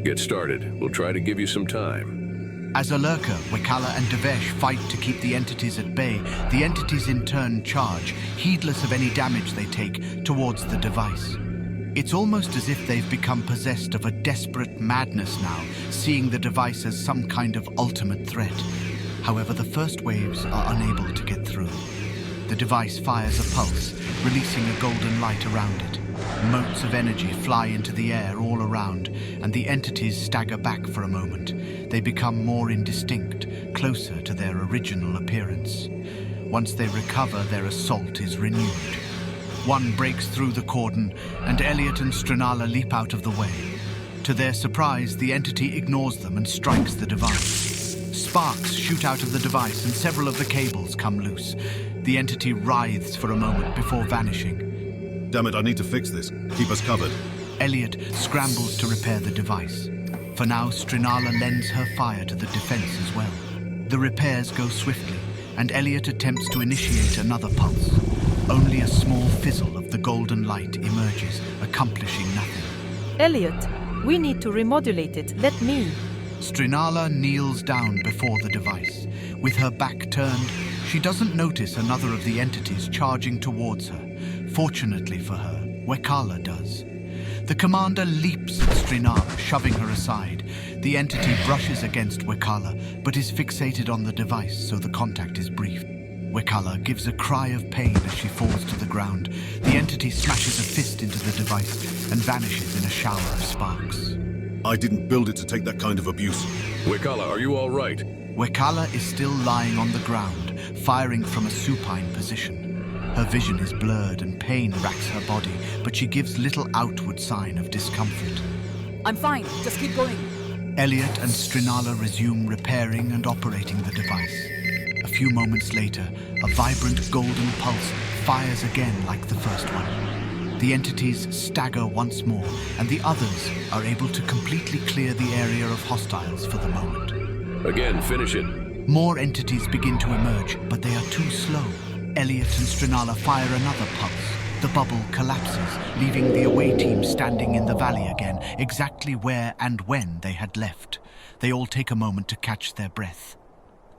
Get started. We'll try to give you some time. As Alurka, Wekala, and Devesh fight to keep the entities at bay, the entities in turn charge, heedless of any damage they take, towards the device. It's almost as if they've become possessed of a desperate madness now, seeing the device as some kind of ultimate threat. However, the first waves are unable to get through. The device fires a pulse, releasing a golden light around it. Motes of energy fly into the air all around, and the entities stagger back for a moment. They become more indistinct, closer to their original appearance. Once they recover, their assault is renewed. One breaks through the cordon, and Elliot and Strinala leap out of the way. To their surprise, the entity ignores them and strikes the device. Sparks shoot out of the device, and several of the cables come loose. The entity writhes for a moment before vanishing. Damn it, I need to fix this. Keep us covered. Elliot scrambles to repair the device. For now, Strinala lends her fire to the defense as well. The repairs go swiftly, and Elliot attempts to initiate another pulse. Only a small fizzle of the golden light emerges, accomplishing nothing. Elliot, we need to remodulate it. Let me. Strinala kneels down before the device. With her back turned, she doesn't notice another of the entities charging towards her. Fortunately for her, Wekala does. The commander leaps at Strinala, shoving her aside. The entity brushes against Wekala, but is fixated on the device, so the contact is brief. Wekala gives a cry of pain as she falls to the ground. The entity smashes a fist into the device and vanishes in a shower of sparks. I didn't build it to take that kind of abuse. Wekala, are you all right? Wekala is still lying on the ground, firing from a supine position. Her vision is blurred and pain racks her body, but she gives little outward sign of discomfort. I'm fine. Just keep going. Elliot and Strinala resume repairing and operating the device. A few moments later, a vibrant golden pulse fires again like the first one. The entities stagger once more, and the others are able to completely clear the area of hostiles for the moment. Again, finish it. More entities begin to emerge, but they are too slow. Elliot and Strinala fire another pulse. The bubble collapses, leaving the away team standing in the valley again, exactly where and when they had left. They all take a moment to catch their breath.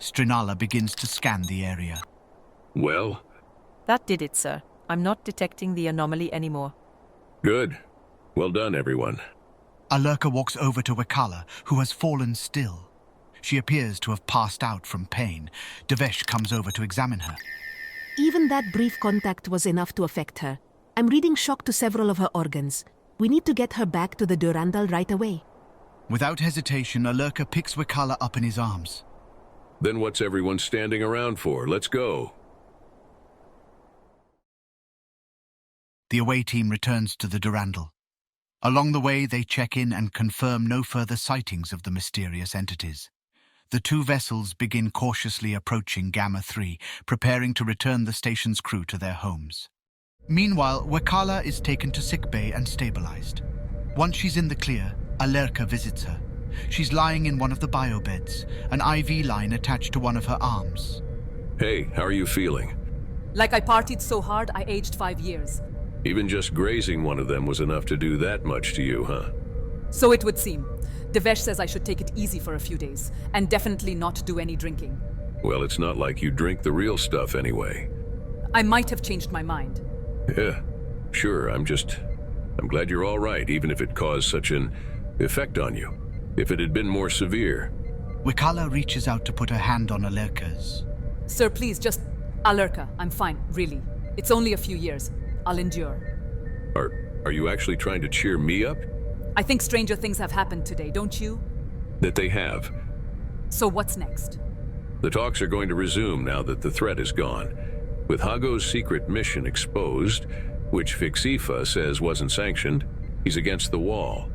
Strinala begins to scan the area. Well? That did it, sir. I'm not detecting the anomaly anymore. Good. Well done, everyone. Alurka walks over to Wekala, who has fallen still. She appears to have passed out from pain. Devesh comes over to examine her. Even that brief contact was enough to affect her. I'm reading shock to several of her organs. We need to get her back to the Durandal right away. Without hesitation, Alurka picks Wekala up in his arms. Then what's everyone standing around for? Let's go. The away team returns to the Durandal. Along the way, they check in and confirm no further sightings of the mysterious entities. The two vessels begin cautiously approaching Gamma 3, preparing to return the station's crew to their homes. Meanwhile, Wekala is taken to sickbay and stabilized. Once she's in the clear, Alurka visits her. She's lying in one of the biobeds, an IV line attached to one of her arms. Hey, how are you feeling? Like I partied so hard, I aged 5 years. Even just grazing one of them was enough to do that much to you, huh? So it would seem. Devesh says I should take it easy for a few days, and definitely not do any drinking. Well, it's not like you drink the real stuff anyway. I might have changed my mind. Yeah, sure, I'm glad you're all right, even if it caused such an effect on you. If it had been more severe. Wikala reaches out to put her hand on Alurka's. Sir, please, just Alurka. I'm fine, really. It's only a few years. I'll endure. Are you actually trying to cheer me up? I think stranger things have happened today, don't you? That they have. So what's next? The talks are going to resume now that the threat is gone. With Hago's secret mission exposed, which Fixifa says wasn't sanctioned, he's against the wall.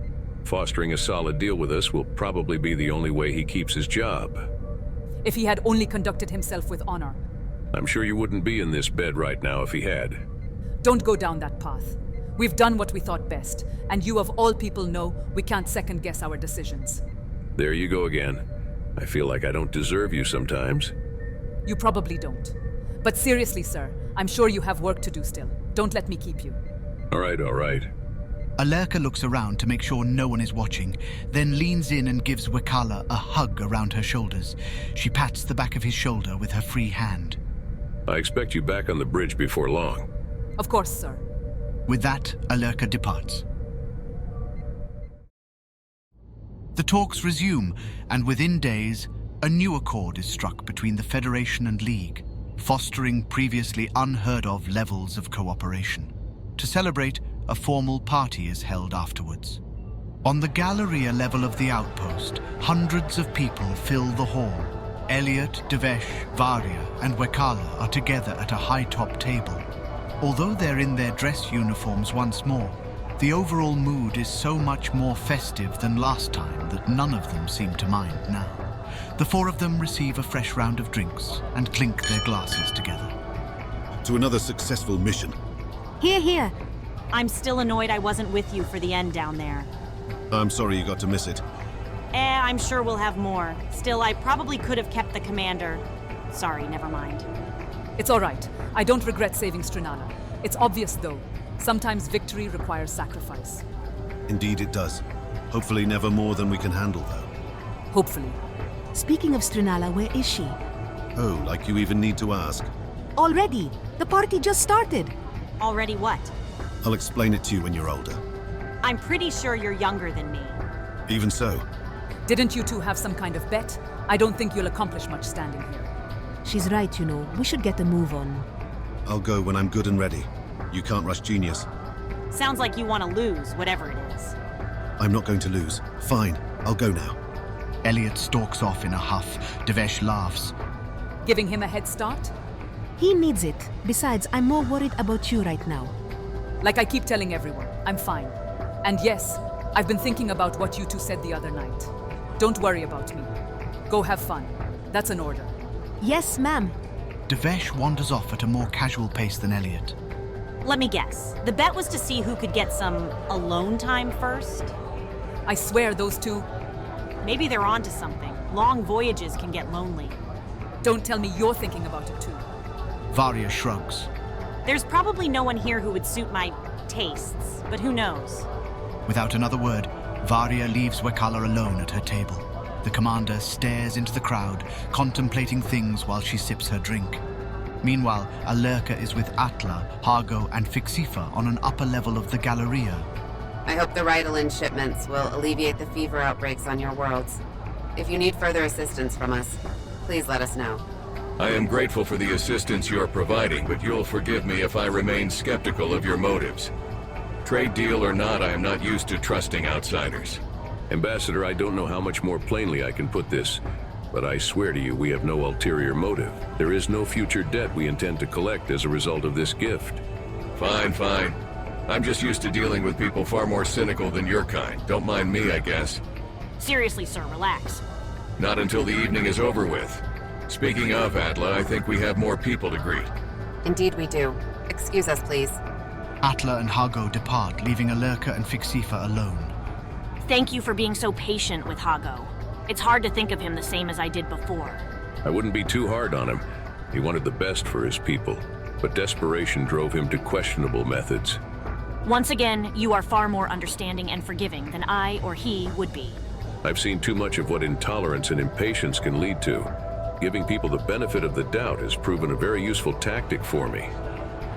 Fostering a solid deal with us will probably be the only way he keeps his job. If he had only conducted himself with honor. I'm sure you wouldn't be in this bed right now if he had. Don't go down that path. We've done what we thought best, and you of all people know we can't second-guess our decisions. There you go again. I feel like I don't deserve you sometimes. You probably don't. But seriously, sir, I'm sure you have work to do still. Don't let me keep you. All right. Alurka looks around to make sure no one is watching, then leans in and gives Wikala a hug around her shoulders. She pats the back of his shoulder with her free hand. I expect you back on the bridge before long. Of course, sir. With that, Alurka departs. The talks resume, and within days, a new accord is struck between the Federation and League, fostering previously unheard-of levels of cooperation. To celebrate, a formal party is held afterwards. On the Galleria level of the outpost, hundreds of people fill the hall. Elliot, Devesh, Varia, and Wikala are together at a high-top table. Although they're in their dress uniforms once more, the overall mood is so much more festive than last time that none of them seem to mind now. The four of them receive a fresh round of drinks and clink their glasses together. To another successful mission. Here, here. I'm still annoyed I wasn't with you for the end down there. I'm sorry you got to miss it. I'm sure we'll have more. Still, I probably could have kept the commander. Sorry, never mind. It's all right. I don't regret saving Strinala. It's obvious, though. Sometimes victory requires sacrifice. Indeed it does. Hopefully never more than we can handle, though. Hopefully. Speaking of Strinala, where is she? Oh, like you even need to ask. Already? The party just started. Already what? I'll explain it to you when you're older. I'm pretty sure you're younger than me. Even so. Didn't you two have some kind of bet? I don't think you'll accomplish much standing here. She's right, you know. We should get a move on. I'll go when I'm good and ready. You can't rush genius. Sounds like you want to lose, whatever it is. I'm not going to lose. Fine, I'll go now. Elliot stalks off in a huff. Devesh laughs. Giving him a head start? He needs it. Besides, I'm more worried about you right now. Like I keep telling everyone, I'm fine. And yes, I've been thinking about what you two said the other night. Don't worry about me. Go have fun. That's an order. Yes, ma'am. Devesh wanders off at a more casual pace than Elliot. Let me guess. The bet was to see who could get some alone time first? I swear those two... Maybe they're onto something. Long voyages can get lonely. Don't tell me you're thinking about it too. Varia shrugs. There's probably no one here who would suit my tastes, but who knows? Without another word, Varia leaves Wikala alone at her table. The commander stares into the crowd, contemplating things while she sips her drink. Meanwhile, Alurka is with Atla, Hago, and Fixifa on an upper level of the Galleria. I hope the Rydalin shipments will alleviate the fever outbreaks on your worlds. If you need further assistance from us, please let us know. I am grateful for the assistance you're providing, but you'll forgive me if I remain skeptical of your motives. Trade deal or not, I am not used to trusting outsiders. Ambassador, I don't know how much more plainly I can put this, but I swear to you we have no ulterior motive. There is no future debt we intend to collect as a result of this gift. Fine. I'm just used to dealing with people far more cynical than your kind. Don't mind me, I guess. Seriously, sir, relax. Not until the evening is over with. Speaking of, Atla, I think we have more people to greet. Indeed we do. Excuse us, please. Atla and Hago depart, leaving Alurka and Fixifa alone. Thank you for being so patient with Hago. It's hard to think of him the same as I did before. I wouldn't be too hard on him. He wanted the best for his people. but desperation drove him to questionable methods. Once again, you are far more understanding and forgiving than I or he would be. I've seen too much of what intolerance and impatience can lead to. Giving people the benefit of the doubt has proven a very useful tactic for me.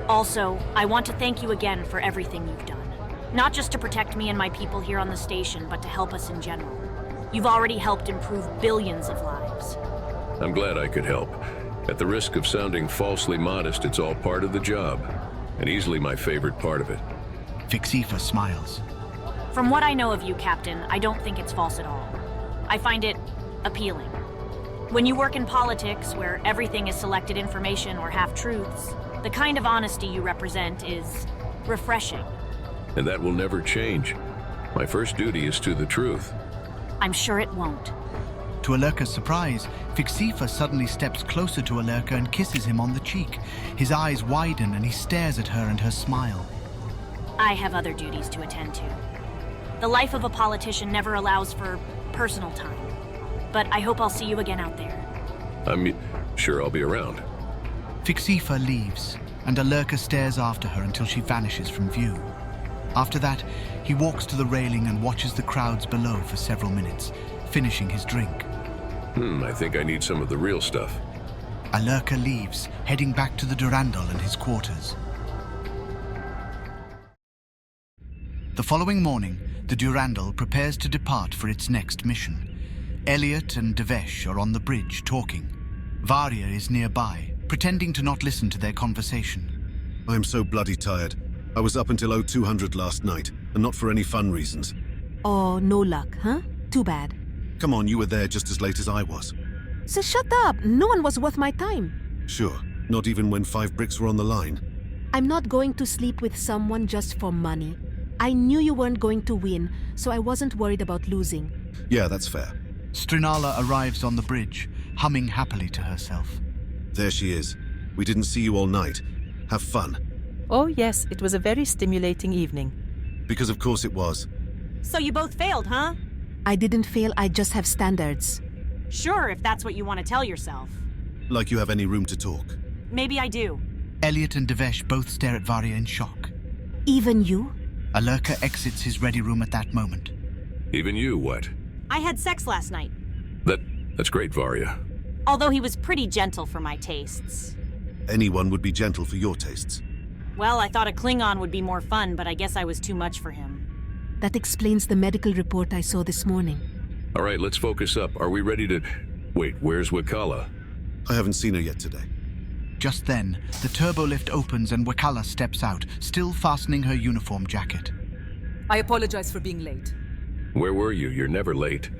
Also, I want to thank you again for everything you've done. Not just to protect me and my people here on the station, but to help us in general. You've already helped improve billions of lives. I'm glad I could help. At the risk of sounding falsely modest, it's all part of the job, and easily my favorite part of it. Fixifa smiles. From what I know of you, Captain, I don't think it's false at all. I find it appealing. When you work in politics, where everything is selected information or half-truths, the kind of honesty you represent is refreshing. And that will never change. My first duty is to the truth. I'm sure it won't. To Alurka's surprise, Fixifa suddenly steps closer to Alurka and kisses him on the cheek. His eyes widen and he stares at her and her smile. I have other duties to attend to. The life of a politician never allows for personal time. But I hope I'll see you again out there. I'm sure I'll be around. Fixifa leaves, and Alurka stares after her until she vanishes from view. After that, he walks to the railing and watches the crowds below for several minutes, finishing his drink. I think I need some of the real stuff. Alurka leaves, heading back to the Durandal and his quarters. The following morning, the Durandal prepares to depart for its next mission. Elliot and Devesh are on the bridge talking. Varya is nearby, pretending to not listen to their conversation. I'm so bloody tired. I was up until 0200 last night, and not for any fun reasons. Oh, no luck, huh? Too bad. Come on, you were there just as late as I was. So shut up! No one was worth my time. Sure, not even when 5 bricks were on the line. I'm not going to sleep with someone just for money. I knew you weren't going to win, so I wasn't worried about losing. Yeah, that's fair. Strinala arrives on the bridge, humming happily to herself. There she is. We didn't see you all night. Have fun. Oh yes, it was a very stimulating evening. Because of course it was. So you both failed, huh? I didn't fail, I just have standards. Sure, if that's what you want to tell yourself. Like you have any room to talk. Maybe I do. Elliot and Devesh both stare at Varya in shock. Even you? Alurka exits his ready room at that moment. Even you, what? I had sex last night. That's great, Varya. Although he was pretty gentle for my tastes. Anyone would be gentle for your tastes. Well, I thought a Klingon would be more fun, but I guess I was too much for him. That explains the medical report I saw this morning. All right, let's focus up. Are we ready to... Wait, where's Wakala? I haven't seen her yet today. Just then, the turbo lift opens and Wakala steps out, still fastening her uniform jacket. I apologize for being late. Where were you? You're never late.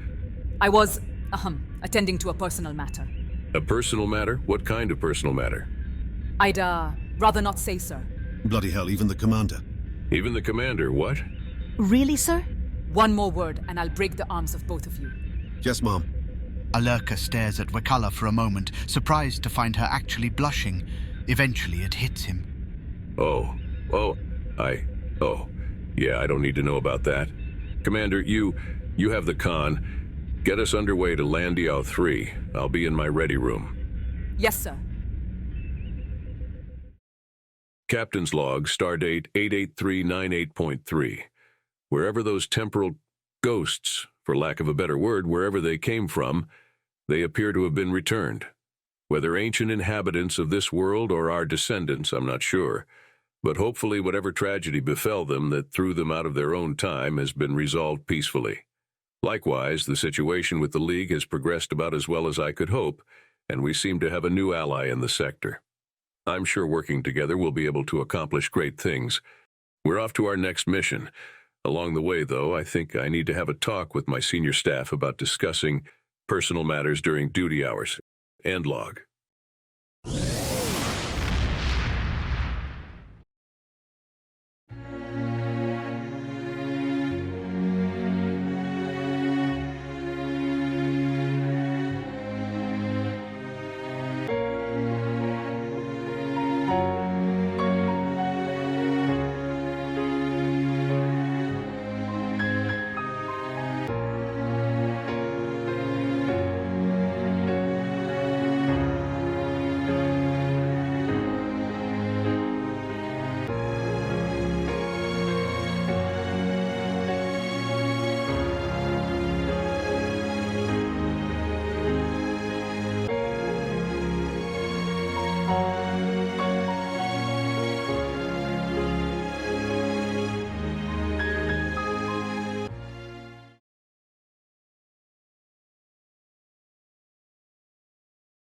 I was, attending to a personal matter. A personal matter? What kind of personal matter? I'd, rather not say, sir. Bloody hell, even the commander. Even the commander, what? Really, sir? One more word and I'll break the arms of both of you. Yes, Mom. Alurka stares at Wakala for a moment, surprised to find her actually blushing. Eventually, it hits him. Yeah, I don't need to know about that. Commander, you have the con. Get us underway to Landiao 3. I'll be in my ready room. Yes, sir. Captain's log, stardate 88398.3. Wherever those temporal ghosts, for lack of a better word, wherever they came from, they appear to have been returned. Whether ancient inhabitants of this world or our descendants, I'm not sure. But hopefully whatever tragedy befell them that threw them out of their own time has been resolved peacefully. Likewise, the situation with the League has progressed about as well as I could hope, and we seem to have a new ally in the sector. I'm sure working together we'll be able to accomplish great things. We're off to our next mission. Along the way, though, I think I need to have a talk with my senior staff about discussing personal matters during duty hours. End log.